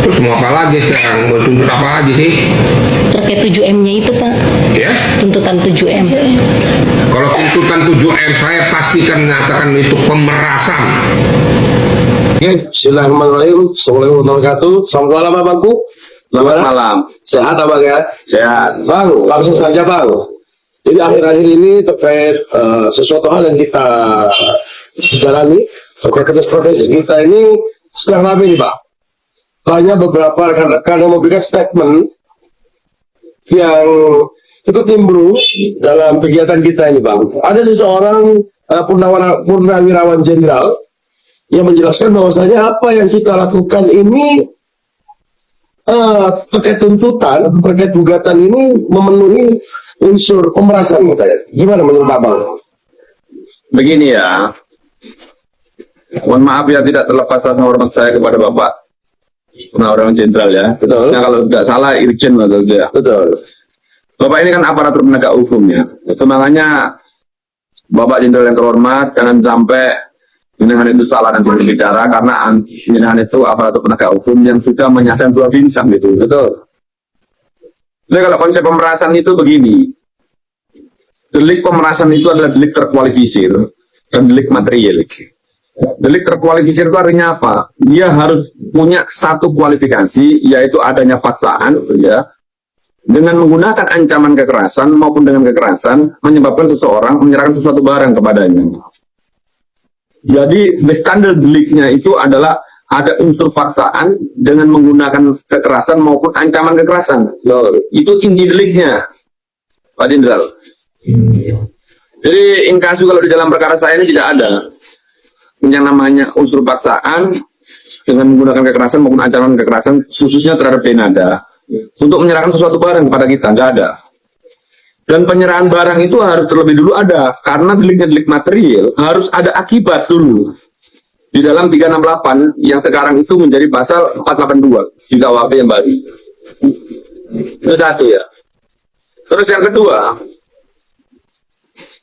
Terus mau apa lagi sekarang? Mau tuntut apa lagi sih? Terkait 7M-nya itu, Pak. Ya? Tuntutan 7M. Kalau tuntutan 7M saya pastikan mengatakan itu pemerasan. Oke, bismillahirrahmanirrahim. Assalamualaikum warahmatullahi wabarakatuh. Selamat malam, Abangku. Selamat malam. Sehat, Abang ya? Sehat. Bang, langsung saja, Bang. Jadi akhir-akhir ini terkait sesuatu hal yang kita jalani, terkait profesi kita ini sedang ramai nih, Bang. Hanya beberapa rekan-rekan yang memberikan statement yang ikut nimbrung dalam kegiatan kita ini, Bang. Ada seseorang purnawirawan jenderal yang menjelaskan bahwasanya apa yang kita lakukan ini terkait tuntutan, terkait gugatan ini memenuhi unsur pemerasan katanya. Gimana menurut Abang? Begini ya, mohon maaf ya tidak terlepas rasa hormat saya kepada Bapak Purnawirawan Jenderal ya. Betul. Nah, kalau tidak salah Irjen atau ya. Betul. Bapak ini kan aparatur penegak hukum ya. Itu makanya Bapak Jenderal yang terhormat jangan sampai jenengan itu salah dan berbicara karena jenengan itu aparatur penegak hukum yang sudah menyelesaikan dua bintang gitu. Betul. Jadi kalau konsep pemerasan itu begini, delik pemerasan itu adalah delik terkualifisir dan delik material. Delik terkualifisir itu artinya apa? Dia harus punya satu kualifikasi, yaitu adanya paksaan, ya, dengan menggunakan ancaman kekerasan maupun dengan kekerasan menyebabkan seseorang menyerahkan sesuatu barang kepadanya. Jadi standar deliknya itu adalah ada unsur paksaan dengan menggunakan kekerasan maupun ancaman kekerasan. Itu inti deliknya, Pak Jenderal. Jadi inkasu kalau di dalam perkara saya ini tidak ada yang namanya unsur paksaan dengan menggunakan kekerasan maupun ancaman kekerasan, khususnya terhadap Denada, untuk menyerahkan sesuatu barang kepada kita, nggak ada. Dan penyerahan barang itu harus terlebih dulu ada, karena deliknya delik material, harus ada akibat dulu. Di dalam 368 yang sekarang itu menjadi pasal 482 di KUHP yang baru. Itu satu ya. Terus yang kedua,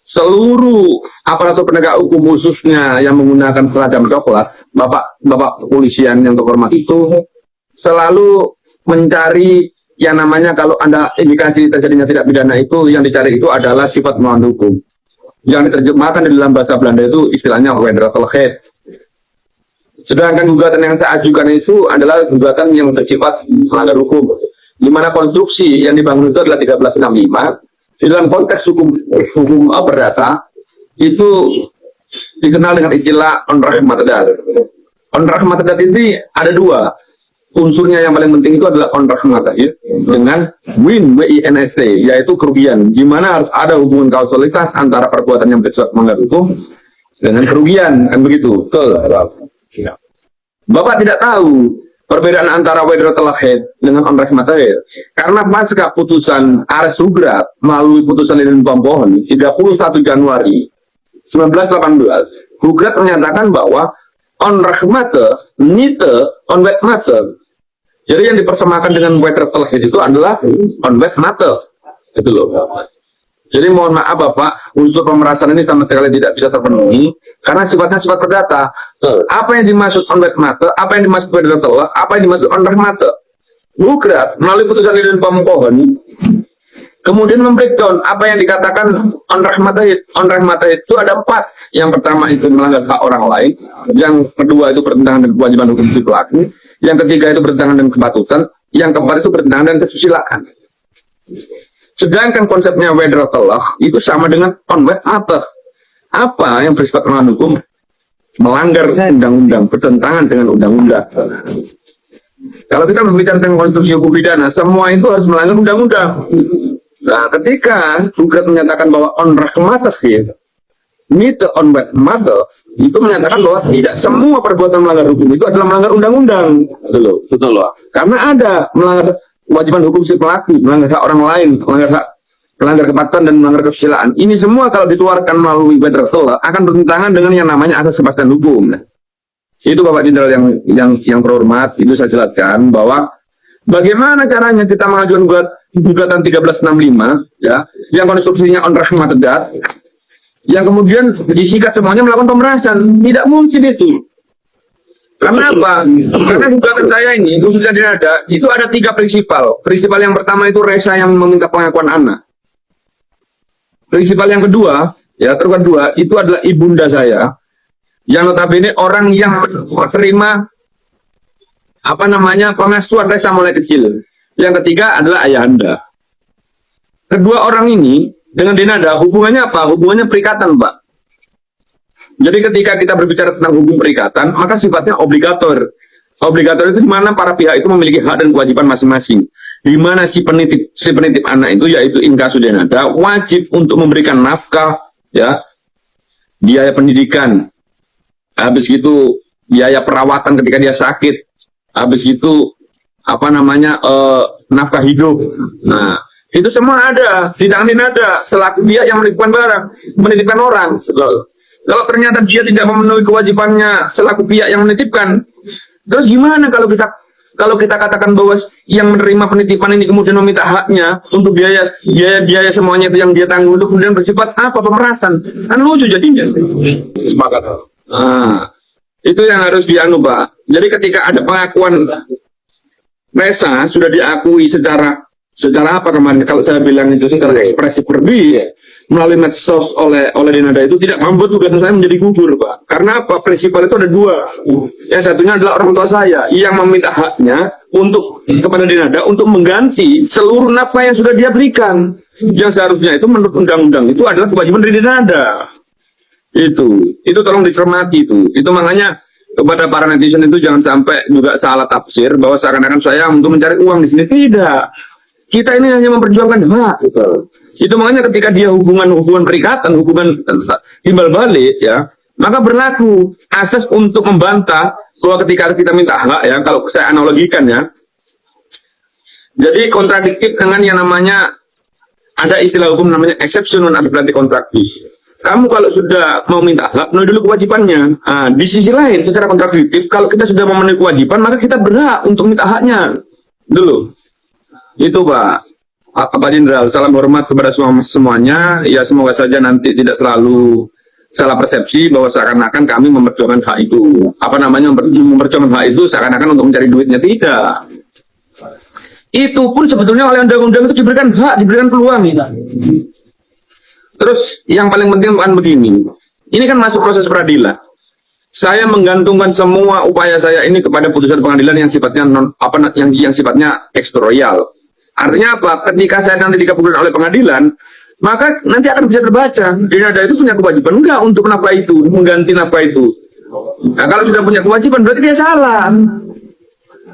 seluruh aparatur penegak hukum khususnya yang menggunakan seragam coklat, Bapak kepolisian yang terhormat itu selalu mencari yang namanya kalau ada indikasi terjadinya tidak pidana itu yang dicari itu adalah sifat melawan hukum. Yang diterjemahkan di dalam bahasa Belanda itu istilahnya wederhelft. Sedangkan gugatan yang saya ajukan itu adalah gugatan yang bersifat melanggar hukum, di mana konstruksi yang dibangun itu adalah 1365. Di dalam konteks hukum perdata itu dikenal dengan istilah onrah matadat. Onrah matadat ini ada dua. Unsurnya yang paling penting itu adalah onrah matadat dengan win, yaitu kerugian. Di mana harus ada hubungan kausalitas antara perbuatan yang bersifat melanggar hukum dengan kerugian, kan begitu? Betul. Bapak tidak tahu perbedaan antara wederhelft dengan onrah matadat karena pasca putusan Ares Sugrat melalui putusan Lilin Pampohan 31 Januari 1918, Sugrat menyatakan bahwa onrah matadat nite onwet matadat. Jadi yang dipersamakan dengan wederhelft itu adalah onwet matadat. Itu loh. Jadi mohon maaf Bapak, unsur pemerasan ini sama sekali tidak bisa terpenuhi karena sifatnya sifat perdata. Apa yang dimaksud onwet matadat, apa yang dimaksud wederhelft, apa yang dimaksud onrah matadat. Sugrat melalui putusan Lilin Pampohan kemudian membreakdown apa yang dikatakan onrah matadat. Onrah matadat itu ada 4. Yang pertama itu melanggar hak orang lain, yang kedua itu bertentangan dengan kewajiban hukum si pelaku, yang ketiga itu bertentangan dengan kepatutan, yang keempat itu bertentangan dengan kesusilaan. Sedangkan konsepnya wederhelft itu sama dengan onwet matadat. Apa yang bersifat melawan hukum? Melanggar undang-undang, bertentangan dengan undang-undang. Kalau kita berbicara tentang konstruksi hukum pidana, semua itu harus melanggar undang-undang. Nah, ketika Sugrat menyatakan bahwa onrah matadat nite onwet matadat, itu menyatakan bahwa tidak semua perbuatan melanggar hukum itu adalah melanggar undang-undang. Betul loh. Karena ada melanggar kewajiban hukum si pelaku, melanggar hak orang lain, melanggar kepatuhan dan melanggar kesusilaan. Ini semua kalau dikeluarkan melalui wederhelft akan bertentangan dengan yang namanya asas kepastian hukum. Itu Bapak Jenderal yang terhormat, itu saya jelaskan bahwa bagaimana caranya kita mengajukan gugatan 1365 ya, yang konstruksinya onrah matadat, yang kemudian disikat semuanya melakukan pemerasan. Tidak mungkin itu. Karena apa? Karena gugatan saya ini, khususnya di Nada, itu ada 3 prinsipal. Prinsipal yang pertama itu Resa yang meminta pengakuan anak. Prinsipal yang kedua, ya terkedua, itu adalah ibunda saya, yang notabene orang yang menerima pengasuhan Resa mulai kecil. Yang ketiga adalah ayahanda. Kedua orang ini dengan Denada hubungannya apa? Hubungannya perikatan, Pak. Jadi ketika kita berbicara tentang hubung perikatan, maka sifatnya obligator. Obligator itu di mana para pihak itu memiliki hak dan kewajiban masing-masing. Di mana si penitip anak itu, yaitu inkasu Denada, wajib untuk memberikan nafkah, ya, biaya pendidikan, habis itu biaya perawatan ketika dia sakit, habis itu nafkah hidup. Nah, itu semua ada di tangan Denada selaku dia yang menitipkan orang. Kalau ternyata dia tidak memenuhi kewajibannya selaku pihak yang menitipkan, terus gimana kalau kita katakan bahwa yang menerima penitipan ini kemudian meminta haknya untuk biaya semuanya itu yang dia tanggung, untuk kemudian bersifat pemerasan? Kan lucu jadinya. Nah, itu yang harus dianu, Pak. Jadi ketika ada pengakuan Resa sudah diakui secara apa kemarin kalau saya bilang itu secara ekspresif lebih melalui medsos oleh Denada, itu tidak membuat gugatan saya menjadi gugur, Pak. Karena apa? Prinsipal itu ada 2. Yang satunya adalah orang tua saya yang meminta haknya kepada Denada untuk mengganti seluruh nafkah yang sudah dia berikan. Yang seharusnya itu menurut undang-undang itu adalah kewajiban dari Denada. Itu tolong dicermati itu. Itu makanya kepada para netizen itu jangan sampai juga salah tafsir bahwa seakan-akan saya untuk mencari uang di sini. Tidak. Kita ini hanya memperjuangkan hak. Itu makanya ketika dia hubungan perikatan, hubungan timbal balik, ya, maka berlaku asas untuk membantah bahwa ketika kita minta hak, ya, kalau saya analogikan, ya, jadi kontradiktif dengan yang namanya ada istilah hukum namanya exception non arbitration kontraktif. Kamu kalau sudah mau minta hak, penuhi dulu kewajibannya. Nah, di sisi lain, secara kontradiktif, kalau kita sudah memenuhi kewajiban, maka kita berhak untuk minta haknya dulu. Itu, Pak Jenderal, salam hormat kepada semuanya. Ya, semoga saja nanti tidak selalu salah persepsi bahwa seakan-akan kami memperjuangkan hak itu. Memperjuangkan hak itu seakan-akan untuk mencari duitnya. Tidak. Itu pun sebetulnya oleh undang-undang itu diberikan hak, diberikan peluang. Terus yang paling penting bukan begini. Ini kan masuk proses peradilan. Saya menggantungkan semua upaya saya ini kepada putusan pengadilan yang sifatnya yang sifatnya ekstroyal. Artinya apa? Ketika saya nanti dikabulkan oleh pengadilan, maka nanti akan bisa terbaca Denada itu punya kewajiban enggak untuk nafkah itu, mengganti nafkah itu. Nah, kalau sudah punya kewajiban berarti dia salah.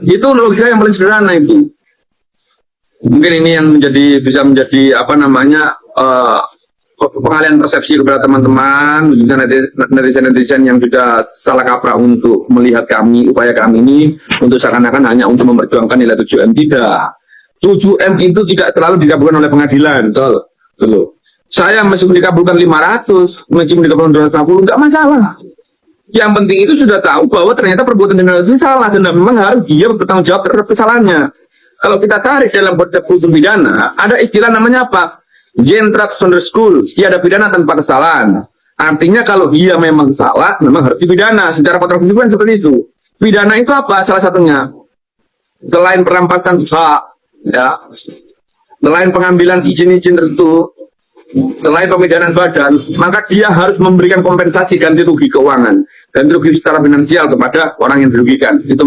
Itu logika yang paling sederhana itu. Mungkin ini yang bisa menjadi pengalihan persepsi kepada teman-teman, netizen yang sudah salah kaprah untuk melihat upaya kami ini untuk seakan-akan hanya untuk memperjuangkan nilai 7M. Tidak. 7M itu tidak terlalu dikabulkan oleh pengadilan. Betul. Saya meskipun dikabulkan 500, meskipun dikabulkan 250, enggak masalah. Yang penting itu sudah tahu bahwa ternyata perbuatan Denada itu salah dan memang harus dia bertanggung jawab terhadap kesalahannya. Kalau kita tarik dalam konsep hukum pidana, ada istilah namanya apa? Gentrat under school, tiada pidana tanpa kesalahan. Artinya kalau dia memang salah, memang harus dipidana. Secara kontradiktif seperti itu. Pidana itu apa? Salah satunya, selain perampasan hak, ya, selain pengambilan izin-izin tertentu, selain pemidanan badan, maka dia harus memberikan kompensasi ganti rugi keuangan, ganti rugi secara finansial kepada orang yang dirugikan. Itu